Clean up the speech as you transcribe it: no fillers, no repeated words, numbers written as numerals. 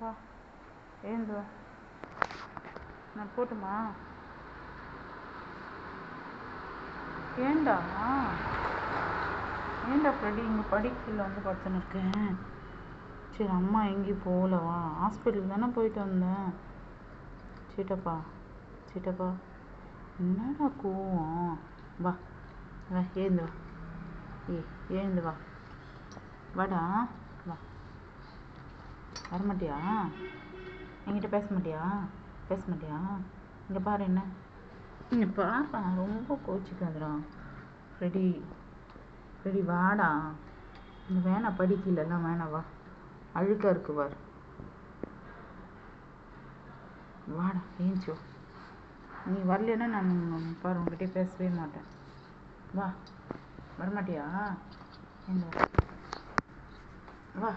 வா எழுந்து வா. நான் போட்டுமா? ஏண்டா ஃப்ரெடி இங்கே படிக்கல வந்து படுத்துன்னு இருக்கேன். சரி அம்மா எங்கேயும் போகலவா, ஹாஸ்பிட்டலுக்கு தானே போயிட்டு வந்தேன். சீட்டப்பா என்னடா கோவம்? வா வா எழுந்து வா. எழுந்து வா. வாடா வா. வரமாட்டியா? என்கிட்ட பேச மாட்டியா? இங்கே பாரு என்ன. இங்கே பாப்பா ரொம்ப கோச்சிக்காதடா ஃப்ரெடி வாடா. இந்த வேணாம், படிக்கலலாம் வேணாம், வா. அழுக்கா இருக்கு பாரு. வாடா ஏஞ்சி வா. நீ வரலன்னா நான் பாரு உங்ககிட்ட பேசவே மாட்டேன். வா வரமாட்டியா? வா